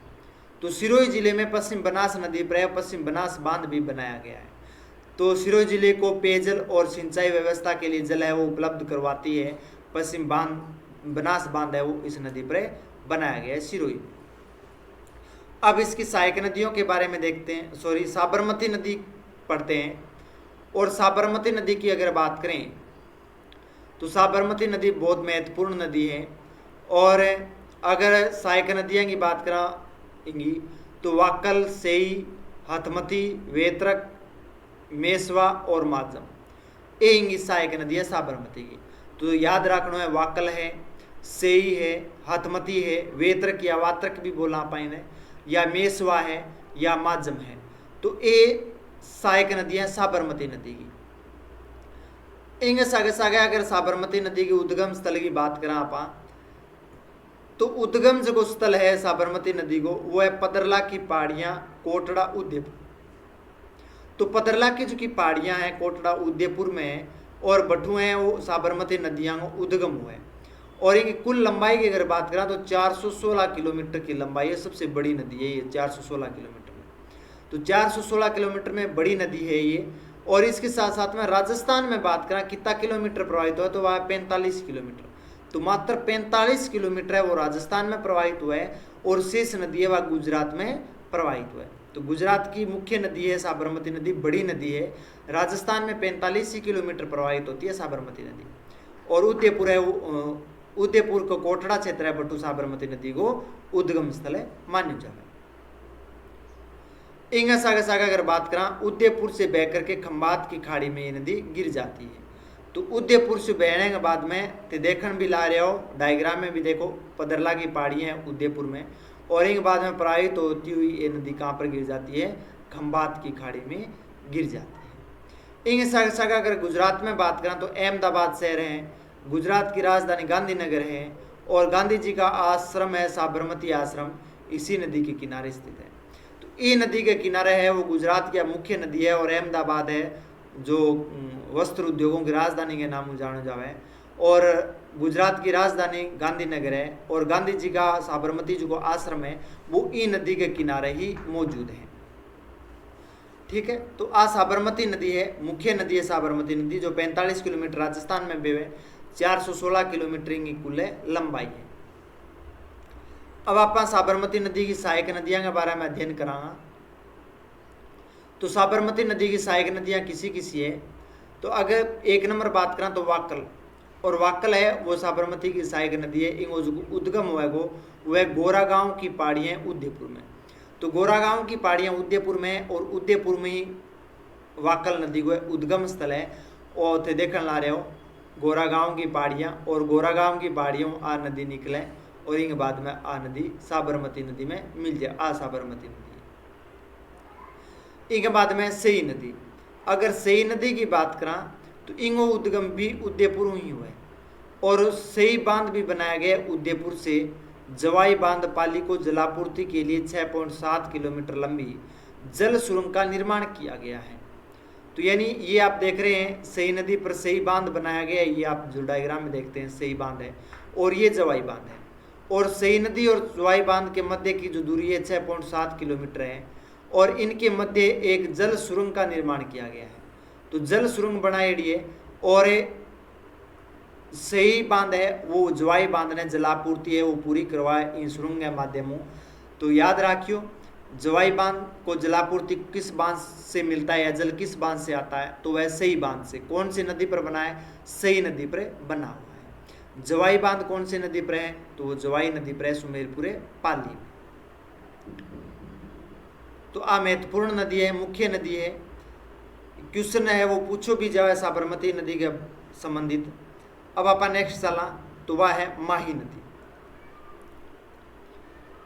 तो सिरोही जिले में पश्चिम बनास नदी पर पश्चिम बनास बांध भी बनाया गया है। तो सिरोही जिले को पेयजल और सिंचाई व्यवस्था के लिए जल है वो उपलब्ध करवाती है पश्चिम बनास बांध है वो इस नदी पर बनाया गया है सिरोही। अब इसकी सहायक नदियों के बारे में देखते हैं। साबरमती नदी पढ़ते हैं। और साबरमती नदी की अगर बात करें तो साबरमती नदी बहुत महत्वपूर्ण नदी है। और अगर सहायक नदियाँ की बात करेंगी तो वाकल, सेई, हथमती, वेत्रक, मेसवा और माजम ये इंगी सहायक नदी है साबरमती की। तो याद रखना है वाकल है, सेई है, हथमती है, वेत्रक या वात्रक भी बोला पाइन है, या मेसवा है या माजम है। तो ये सहायक नदियाँ साबरमती नदी की। इंग सागे सागे अगर साबरमती नदी के उद्गम स्थल की बात करें आप तो उद्गम जो स्थल है साबरमती नदी को वो है पदरला की पहाड़ियाँ, कोटड़ा, उदयपुर। तो पदरला की जो की पहाड़ियाँ हैं कोटड़ा उदयपुर में है और बठू हैं वो साबरमती नदियाँ को उद्गम हुए। और इनकी कुल लंबाई की अगर बात करें तो 416 किलोमीटर की लंबाई है। सबसे बड़ी नदी है ये 416 किलोमीटर में। तो 416 किलोमीटर में बड़ी नदी है ये। और इसके साथ साथ में राजस्थान में बात करें कितना किलोमीटर प्रवाहित हुआ तो वह 45 किलोमीटर। तो मात्र 45 किलोमीटर है वो राजस्थान में प्रवाहित हुआ है और शेष नदी है वह गुजरात में प्रवाहित हुआ है। तो गुजरात की मुख्य नदी है साबरमती नदी, बड़ी नदी है। राजस्थान में 45 किलोमीटर प्रवाहित होती है साबरमती नदी। और उदयपुर है, उदयपुर को कोटड़ा क्षेत्र है, बटू साबरमती नदी को उद्गम स्थल है मान्य जावे। इंगा सागा सागा अगर बात करा, उदयपुर से बह करके खंबात की खाड़ी में ये नदी गिर जाती है। तो उदयपुर से बहने के बाद में ते देखन भी ला रहे हो, डायग्राम में भी देखो, पदरला की पहाड़ी है उदयपुर में, और इनके बाद में प्रवाहित होती हुई ये नदी कहाँ पर गिर जाती है, खंबात की खाड़ी में गिर जाती है। इंग सागा अगर गुजरात में बात करें तो अहमदाबाद शहर है, गुजरात की राजधानी गांधीनगर है, और गांधी जी का आश्रम है साबरमती आश्रम, इसी नदी के किनारे स्थित है। तो ये नदी के किनारे है, वो गुजरात की मुख्य नदी है। और अहमदाबाद है जो वस्त्र उद्योगों की राजधानी के नाम जाना जावे, और गुजरात की राजधानी गांधीनगर है, और गांधी जी का साबरमती जी को आश्रम है वो ई नदी के किनारे ही मौजूद है। ठीक है, तो आ साबरमती नदी है, मुख्य नदी है साबरमती नदी, जो 45 किलोमीटर राजस्थान में बेवे, 416 किलोमीटर की कुल लंबाई है। अब आप साबरमती नदी की सहायक नदियां के बारे में अध्ययन करांगा। तो साबरमती नदी की सहायक नदियां किसी किसी है, तो अगर एक नंबर बात करें तो वाकल, और वाकल है वो साबरमती की सहायक नदी है। इनको उद्गम हुआ है वह गोरा गांव की पहाड़ियाँ उदयपुर में। तो गोरा गांव की पहाड़ियाँ उदयपुर में, और उदयपुर में ही वाकल नदी को उद्गम स्थल है। और थे देखने ला रहे हो गोरा गांव की पहाड़ियाँ, और गोरा गांव की पहाड़ियों आ नदी निकले, और इनके बाद में आ नदी साबरमती नदी में मिल जाए, आ साबरमती नदी। इनके बाद में सई नदी, अगर सई नदी की बात करा तो इंगो उद्गम भी उदयपुर ही हुआ है, और सई बांध भी बनाया गया उदयपुर से। जवाई बांध पाली को जलापूर्ति के लिए 6.7 किलोमीटर लंबी जल सुरंग का निर्माण किया गया है। तो यानी ये आप देख रहे हैं सई नदी पर सई बांध बनाया गया है, ये आप जो डायग्राम में देखते हैं सई बांध है, और ये जवाई बांध है। और सई नदी और जवाई बांध के मध्य की जो दूरी है 6.7 किलोमीटर है, और इनके मध्य एक जल सुरंग का निर्माण किया गया है। तो जल सुरंग बनाई है, और सही बांध है वो जवाई बांध ने जलापूर्ति है वो पूरी करवाए इन सुरंग के माध्यमों। तो याद रखियो, जवाई बांध को जलापूर्ति किस बांध से मिलता है, या जल किस बांध से आता है, तो वह सही बांध से। कौन सी नदी पर बना है, सही नदी पर बना हुआ है। जवाई बांध कौन सी नदी पर है, तो वो जवाई नदी पर है, सुमेरपुर पाली। तो आ महत्वपूर्ण नदी है, मुख्य नदी है। क्वेश्चन है वो पूछो भी जाए साबरमती नदी के संबंधित। अब आप नेक्स्ट चला तो वह है माही नदी।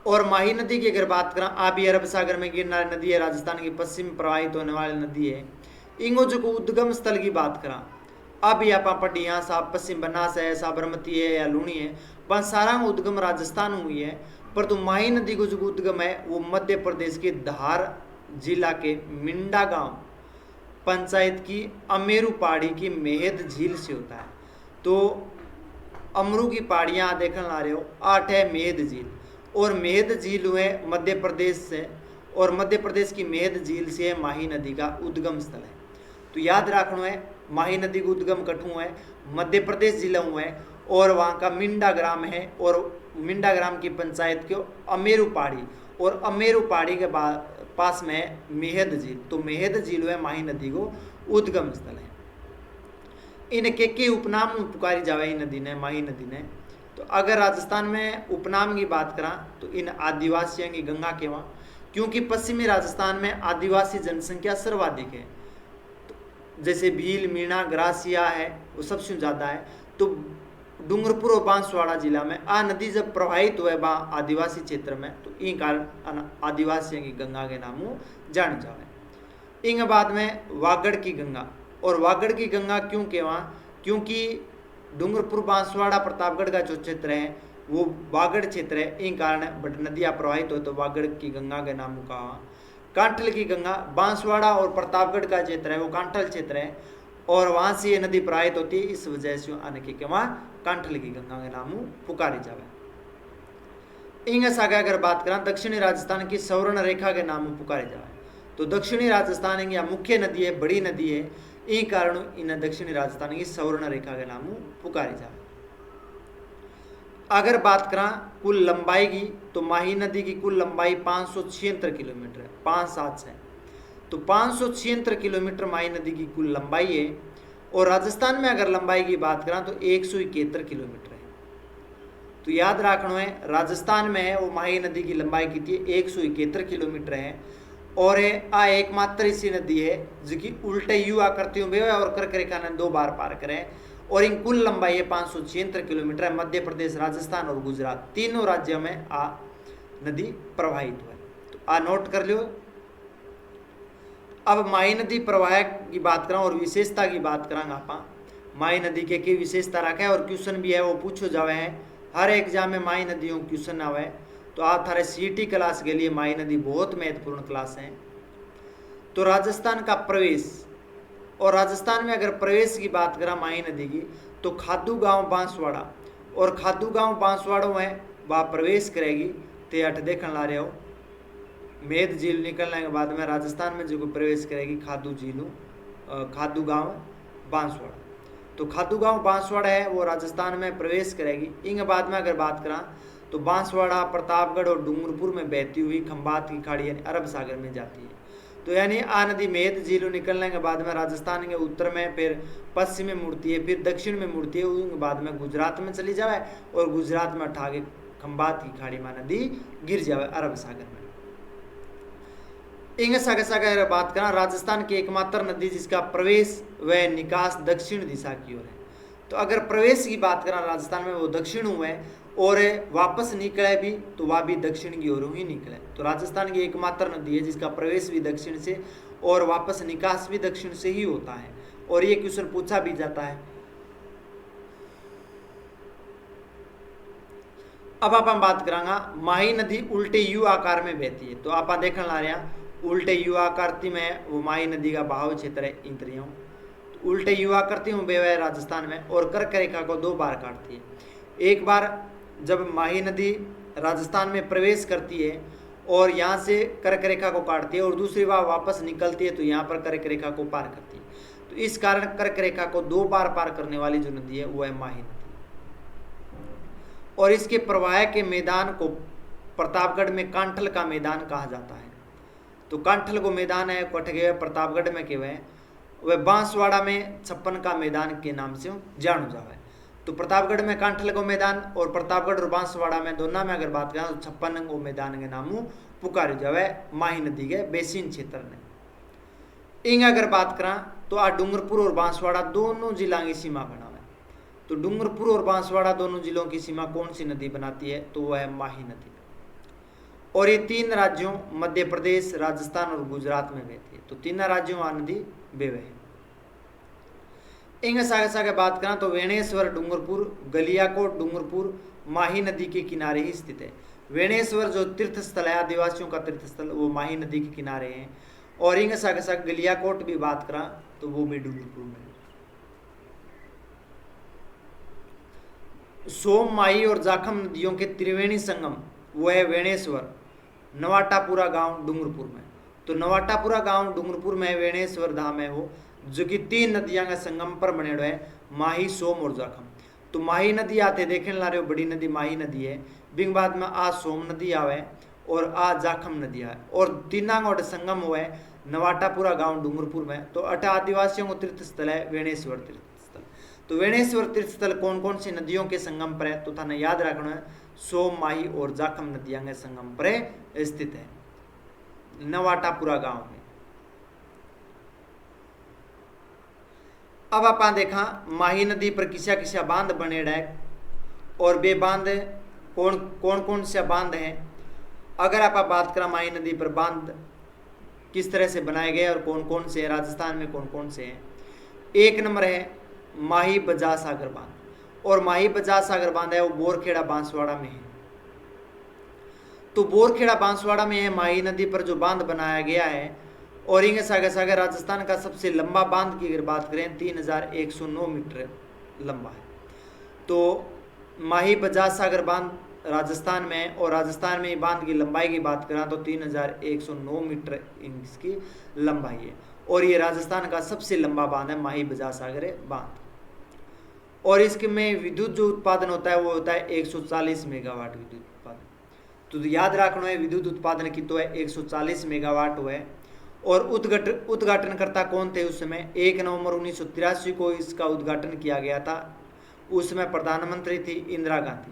और माही नदी की अगर बात करें, आप अरब सागर में गिरने वाली नदी है, राजस्थान की पश्चिम प्रवाहित होने वाली नदी है। इंगो जो को उद्गम स्थल की बात करा, अब आप पढ़ी यहाँ साहब पश्चिम बनास है, साबरमती है या लूणी है, पर सारा उद्गम राजस्थान हुई है। पर तो माही नदी को जो उद्गम है वो मध्य प्रदेश के धार जिला के मिंडा गांव पंचायत की अमेरू पहाड़ी की मेहद झील से होता है। तो अमरू की पहाड़ियाँ देखने ला रहे हो, 8 है मेहद झील, और मेहद झील हुए मध्य प्रदेश से, और मध्य प्रदेश की मेहद झील से माही नदी का उद्गम स्थल है। तो याद रखना है माही नदी का उद्गम कठू है, मध्य प्रदेश जिला हुआ है, और वहाँ का मिंडा ग्राम है, और मिंडा ग्राम की पंचायत के अमेरू पहाड़ी, और अमेरू पहाड़ी के पास में मेहद झील। तो मेहद झील है माही नदी को उद्गम स्थल है। इन के उपनाम पुकारी जावे नदी ने, माही नदी ने। तो अगर राजस्थान में उपनाम की बात करा तो इन आदिवासियों की गंगा केवा, क्योंकि पश्चिमी राजस्थान में आदिवासी जनसंख्या सर्वाधिक है। तो जैसे भील, मीणा, ग्रासिया है वो सबसे ज़्यादा है। तो डूंगरपुर और बांसवाड़ा जिला में आ नदी जब प्रवाहित हुए बा आदिवासी क्षेत्र में, तो इन कारण आदिवासियों की गंगा के नामों जान जावे। इन बाद में वागड़ की गंगा, और वागड़ की गंगा क्यों कहवा, क्योंकि डूंगरपुर, बांसवाड़ा, प्रतापगढ़ का जो क्षेत्र है वो वागड़ क्षेत्र है, इन कारण बट नदियाँ प्रवाहित हो तो वागड़ की गंगा के नाम कहा। कांठल की गंगा, बांसवाड़ा और प्रतापगढ़ का क्षेत्र है वो कांठल क्षेत्र है, और वहाँ से ये नदी प्रवाहित होती है, इस वजह से आने के वहाँ कांठल की गंगा के नाम पुकारी जावे। इंग आगे अगर बात करें दक्षिणी राजस्थान की सवर्ण रेखा के नाम पुकारे जावे। तो दक्षिणी राजस्थान या मुख्य नदी है, बड़ी नदी है, इन कारण इन दक्षिणी राजस्थान की सवर्ण रेखा के नाम पुकारी जावे। अगर बात करा कुल लंबाई की तो माही नदी की कुल लंबाई 576 किलोमीटर है, 576 है। तो 576 किलोमीटर माही नदी की कुल लंबाई है। और राजस्थान में अगर लंबाई की बात करा तो 171 किलोमीटर है। तो याद रखना है, राजस्थान में है वो माही नदी की लंबाई कितनी है, 171 किलोमीटर है। और आ एकमात्र ऐसी नदी है जो कि उल्टे यू आकृतियों में और कर्क रेखा ने 2 बार पार करें। और इन कुल लंबाई है 576 किलोमीटर है। मध्य प्रदेश, राजस्थान और गुजरात तीनों राज्यों में आ नदी प्रवाहित हुआ है। तो आ नोट कर लो। अब माही नदी प्रवाह की बात करा और विशेषता की बात करांगा आप। माही नदी के विशेषता रखा है और क्वेश्चन भी है वो पूछो जावे है। हर एग्जाम में माही नदियों क्वेश्चन आवे। तो आप थारे सीटी क्लास के लिए माही नदी बहुत महत्वपूर्ण क्लास है। तो राजस्थान का प्रवेश, और राजस्थान में अगर प्रवेश की बात करा माही नदी की तो खादू गांव बांसवाड़ा, और खादू गांव बांसवाड़ों में वह प्रवेश करेगी। ते अठ देखने ला रहे हो, मेद झील निकलने के बाद में राजस्थान में जो प्रवेश करेगी खादू गांव बांसवाड़ा। तो खादू गांव बांसवाड़ा है वो राजस्थान में प्रवेश करेगी। इन बाद में अगर बात करा तो बांसवाड़ा, प्रतापगढ़ और डूंगरपुर में बहती हुई खंबात की खाड़ी यानी अरब सागर में जाती है। तो यानी आ नदी मेद झील निकलने के बाद में राजस्थान के उत्तर में, फिर पश्चिम में मुड़ती है, फिर दक्षिण में मुड़ती है, उसके बाद में गुजरात में चली जाए और गुजरात में उठा के खंबात की खाड़ी में नदी गिर जाए अरब सागर में। इंग सागर बात करा, राजस्थान की एकमात्र नदी जिसका प्रवेश व निकास दक्षिण दिशा की ओर है। तो अगर प्रवेश की बात करा राजस्थान में वो दक्षिण हुआ है और वापस निकले भी तो वह भी दक्षिण की ओर ही निकले। तो राजस्थान की एकमात्र नदी है जिसका प्रवेश भी दक्षिण से और वापस निकास भी दक्षिण से ही होता है। और ये क्वेश्चन पूछा भी जाता है। अब आप बात करांगा माही नदी उल्टे यू आकार में बहती है। तो आप देखने ला रहे हैं उल्टे यू आकृति में वो माही नदी का बहाव क्षेत्र है इंद्रियों। तो उल्टे यू आकृति में बह है राजस्थान में और कर्क रेखा को 2 बार काटती है। एक बार जब माही नदी राजस्थान में प्रवेश करती है और यहाँ से कर्क रेखा को काटती है और दूसरी बार वापस निकलती है तो यहाँ पर कर्क रेखा को पार करती है। तो इस कारण कर्क रेखा को 2 बार पार करने वाली जो नदी है वो है माही नदी। और इसके प्रवाह के मैदान को प्रतापगढ़ में कांठल का मैदान कहा जाता है। तो कांठल को मैदान है कटगे प्रतापगढ़ में केवे वह बांसवाड़ा में 56 का मैदान के नाम से जानो जावे। तो प्रतापगढ़ में कांठल को मैदान और प्रतापगढ़ और बांसवाड़ा में दोनों में अगर बात करें तो 56 को मैदान के नाम पुकार जावे माही नदी के बेसिन क्षेत्र ने। इंग अगर बात करा तो आ डूंगरपुर और बांसवाड़ा दोनों जिला की सीमा बना है। तो डूंगरपुर और बांसवाड़ा दोनों जिलों की सीमा कौन सी नदी बनाती है तो वह है माही नदी। और ये 3 राज्यों मध्य प्रदेश, राजस्थान और गुजरात में बहती है। तो 3 राज्यों में नदी बेवे है। इंग सागे बात करा तो वेणेश्वर डूंगरपुर, गलियाकोट डूंगरपुर माही नदी के किनारे ही स्थित है। वेणेश्वर जो तीर्थ स्थल है आदिवासियों का तीर्थ स्थल वो माही नदी के किनारे है। और इंग सागे गलियाकोट भी बात करा तो वो भी डूंगरपुर में। सोम, माही और जाखम नदियों के त्रिवेणी संगम वो है वेणेश्वर, नवाटापुरा गांव डूंगरपुर में। तो नवाटापुरा गांव डूंगरपुर में वेणेश्वर धाम है वो जो कि 3 नदियां का संगम पर बने हुए हैं, माही, सोम और जाखम। तो माही नदी आते देखने ला रहे हो बड़ी नदी माही नदी है। बिंग बाद में आ सोम नदी आवे और आ जाखम नदी आवे और तीना गोट संगम हुआ है नवाटापुरा गांव डूंगरपुर में। तो अटा आदिवासियों को तीर्थ स्थल है वेणेश्वर तीर्थ स्थल। तो वेणेश्वर तीर्थ स्थल कौन कौन सी नदियों के संगम पर है तो थाने याद रखना है सोम, माही और जाखम नदियां के संगम पर स्थित है नवाटापुरा गांव में। अब आप देखा माही नदी पर किसा किसा बांध बने है और वे बांध कौन से बांध हैं। अगर आप बात करा माही नदी पर बांध किस तरह से बनाए गए और कौन कौन से हैं, राजस्थान में कौन कौन से हैं। 1 नंबर है माही बजाज सागर बांध। और माही बजाज सागर बांध है वो बोरखेड़ा बांसवाड़ा में है। तो बोरखेड़ा बांसवाड़ा में है माही नदी पर जो बांध बनाया गया है। और इंगे सागर राजस्थान का सबसे लंबा बांध की अगर बात करें 3109 मीटर लंबा है। तो माही बजाज सागर बांध राजस्थान में, और राजस्थान में बांध की लंबाई की बात करें तो 3109 मीटर इसकी लंबाई है। और ये राजस्थान का सबसे लंबा बांध है माही बजाज सागर बांध। और इसके में विद्युत जो उत्पादन होता है वो होता है 140 मेगावाट विद्युत उत्पादन। तो याद रखना है विद्युत उत्पादन की तो है 140 मेगावाट हुआ है। और उद्घाटनकर्ता कौन थे उस समय? 1 नवंबर 1983 को इसका उद्घाटन किया गया था। उस समय प्रधानमंत्री थी इंदिरा गांधी,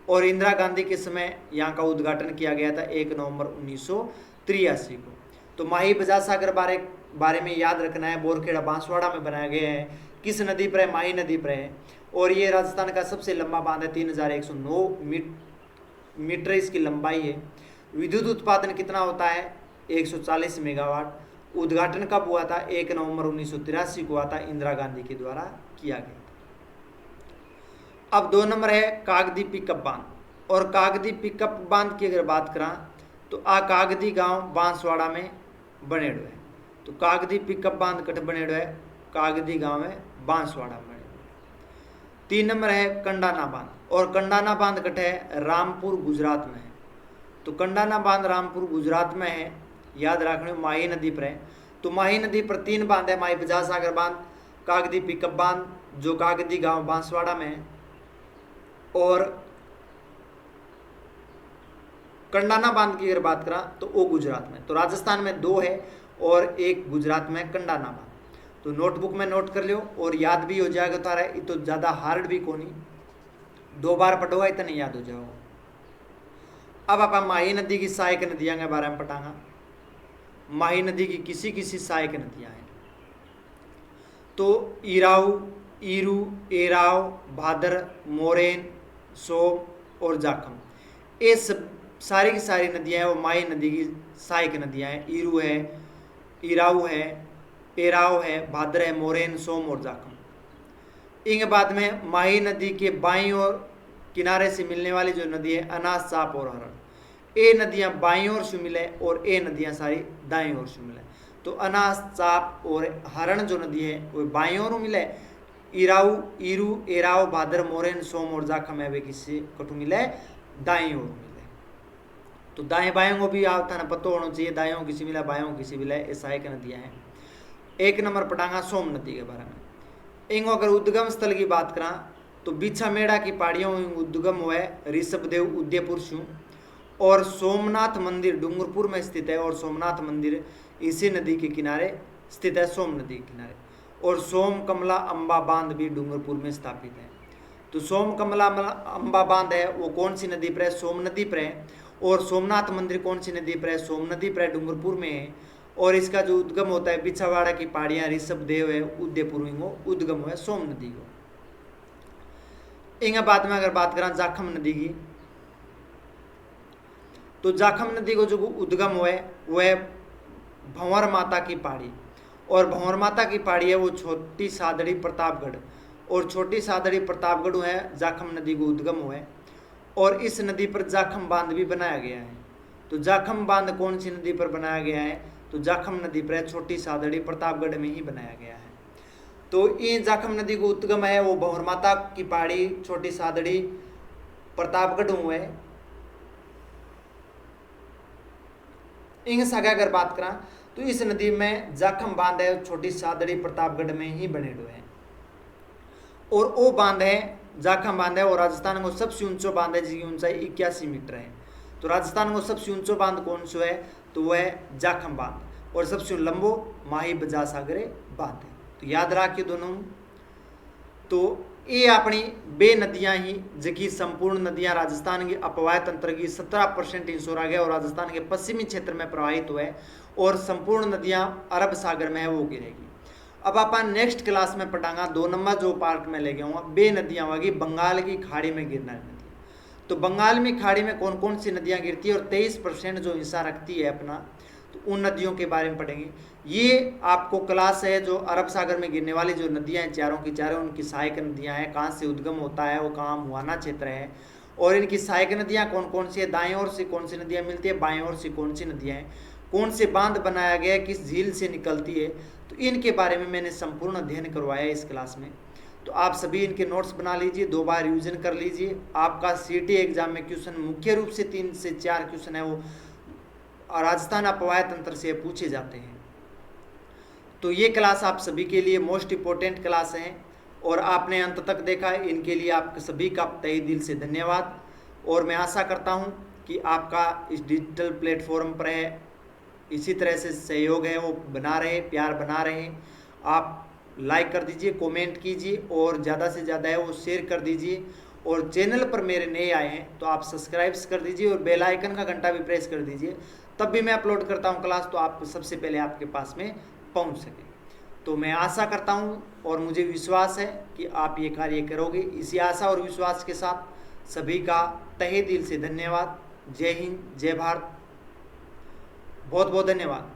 और इंदिरा गांधी के समय यहाँ का उद्घाटन किया गया था 1 नवंबर 1983 को। तो माही बजाज सागर बारे में याद रखना है। बोरखेड़ा बांसवाड़ा में बनाया गया है। किस नदी पर है? माही नदी पर है। और ये राजस्थान का सबसे लंबा बांध है, 3109 मीटर इसकी लंबाई है। विद्युत उत्पादन कितना होता है? 140 मेगावाट। उद्घाटन कब हुआ था? 1 नवंबर 1983 को हुआ था, इंदिरा गांधी के द्वारा किया गया था। अब 2 नंबर है कागदी पिकअप बांध। और कागदी पिकअप बांध की अगर बात करा तो आ कागदी गांव बांसवाड़ा में बनेड़ो है। तो कागदी पिकअप बांध कट बनेड़ो है? कागदी गांव है बांसवाड़ा में। 3 नंबर है कंडाना बांध। और कंडाना बांध कट है? रामपुर गुजरात में है। तो कंडाना बांध रामपुर गुजरात में है। याद रखना माही नदी पर है। तो माही नदी पर 3 बांध है, माही बजाज सागर बांध, कागदी पिकअप बांध जो कागदी गांव बांसवाड़ा में है, और कंडाना बांध की अगर बात करा तो वो गुजरात में। तो राजस्थान में 2 है और 1 गुजरात में कंडाना बांध। तो नोटबुक में नोट कर लियो और याद भी हो जाएगा तारा। ये तो ज़्यादा हार्ड भी कोनी, 2 बार पढ़ोगा इतना नहीं याद हो जाओगा। अब आप माही नदी की सहायक नदियाँ के बारे में पढ़ांगा। माही नदी की किसी किसी सहायक नदियाँ हैं तो इराऊ, ईरू, एराव, भादर, मोरेन, सोम और जाखम, ये सब सारी की सारी नदियाँ हैं वो माही नदी की सहायक नदियाँ हैं। ईरू है, इराऊ है, एराव है, भादर है, मोरेन, सोम और जाखम। इनके बाद में माही नदी के बाईं ओर किनारे से मिलने वाली जो नदी है अनाज, चाप और हरण, ये नदियाँ बाईं ओर से मिले और ये नदियाँ सारी दाईं ओर से मिले। तो अनाज, चाप और हरण जो नदी है वो बाईं ओर मिले। इराऊ, ईरू, एराव, भादर, मोरेन, सोम और जाखम है वे किसी कटु मिले? दाईं ओर मिले। तो दाएं बाएं को भी आता ना पता होना चाहिए, दाएं किसी मिला बाएं किसी मिला, ये सहायक नदियाँ हैं। 1 नंबर पढ़ांगा सोम नदी के बारे में। इंगो अगर उद्गम स्थल की बात करा तो बिछा मेड़ा की पहाड़ियों में उद्गम हुआ है ऋषभदेव उदयपुर से, और सोमनाथ मंदिर डूंगरपुर में स्थित है। और सोमनाथ मंदिर इसी नदी के किनारे स्थित है, सोम नदी के किनारे। और सोम कमला अम्बा बांध भी डूंगरपुर में स्थापित है। तो सोम कमला अम्बा बांध है वो कौन सी नदी पर है? सोम नदी पर है। और सोमनाथ मंदिर कौन सी नदी पर है? सोम नदी पर है, डूंगरपुर में है। और इसका जो उद्गम होता है बिछावाड़ा की पहाड़ियाँ, ऋषभदेव है, उदयपुर में उद्गम हुआ है सोम नदी को। इंगा बाद में अगर बात करें जाखम नदी की तो जाखम नदी को जो उद्गम हुआ है वह भंवर माता की पहाड़ी, और भंवर माता की पहाड़ी है वो छोटी सादड़ी प्रतापगढ़, और छोटी सादड़ी प्रतापगढ़ है जाखम नदी को उद्गम हुआ है। और इस नदी पर जाखम बांध भी बनाया गया है। तो जाखम बांध कौन सी नदी पर बनाया गया है? तो जाखम नदी पर छोटी सादड़ी प्रतापगढ़ में ही बनाया गया है। तो ये जाखम नदी को उद्गम है वो भंवर माता की पहाड़ी, छोटी सादड़ी प्रतापगढ़ हुए। इन सगा अगर बात करा तो इस नदी में जाखम बांध है छोटी सादड़ी प्रतापगढ़ में ही बने हुए हैं। और वो बांध है जाखम बांध है, और राजस्थान को सबसे ऊंचो बांध है जिसकी ऊंचाई 81 मीटर है। तो राजस्थान को सबसे ऊंचो बांध कौन सा है? तो वह है जाखम बांध। और सबसे लंबो माही बजाज सागर बांध है। तो याद रखिए दोनों। तो ये अपनी बे नदियाँ ही जबकि संपूर्ण नदियाँ राजस्थान की अपवाह तंत्र की 17% हिस्सों रह गए और राजस्थान के पश्चिमी क्षेत्र में प्रवाहित हुए, और संपूर्ण नदियाँ अरब सागर में है वो गिरेगी। अब अपन नेक्स्ट क्लास में पढ़ांगा 2 नंबर जो पार्ट में ले गया हूँ बे नदियाँ होगी बंगाल की खाड़ी में गिरना नदी। तो बंगाल में खाड़ी में कौन कौन सी नदियाँ गिरती है और 23% जो हिस्सा रखती है अपना, तो उन नदियों के बारे में पढ़ेंगे। ये आपको क्लास है जो अरब सागर में गिरने वाली जो नदियाँ हैं चारों की चारों, उनकी सहायक नदियाँ हैं, कहाँ से उद्गम होता है, वो कहाँ मुहाना क्षेत्र है, और इनकी सहायक नदियाँ कौन कौन सी है, दाएं ओर से कौन सी नदियाँ मिलती है, बाएं ओर से कौन सी नदियाँ हैं, कौन से बांध बनाया गया है, किस झील से निकलती है। तो इनके बारे में मैंने संपूर्ण अध्ययन करवाया है इस क्लास में। तो आप सभी इनके नोट्स बना लीजिए, 2 बार रिविजन कर लीजिए। आपका सीटी एग्जाम में क्वेश्चन मुख्य रूप से 3 से 4 क्वेश्चन है वो राजस्थान अपवाह तंत्र से पूछे जाते हैं। तो ये क्लास आप सभी के लिए मोस्ट इम्पोर्टेंट क्लास है। और आपने अंत तक देखा है, इनके लिए आप सभी का तहे दिल से धन्यवाद। और मैं आशा करता हूं कि आपका इस डिजिटल प्लेटफॉर्म पर है इसी तरह से सहयोग है वो बना रहे, प्यार बना रहे। आप लाइक कर दीजिए, कमेंट कीजिए और ज़्यादा से ज़्यादा है वो शेयर कर दीजिए। और चैनल पर मेरे नए आए हैं तो आप सब्सक्राइब कर दीजिए और बेल आइकन का घंटा भी प्रेस कर दीजिए, तब भी मैं अपलोड करता हूँ क्लास तो आप सबसे पहले आपके पास में पहुँच सके। तो मैं आशा करता हूँ और मुझे विश्वास है कि आप ये कार्य करोगे। इसी आशा और विश्वास के साथ सभी का तहे दिल से धन्यवाद। जय हिंद, जय भारत, बहुत बहुत धन्यवाद।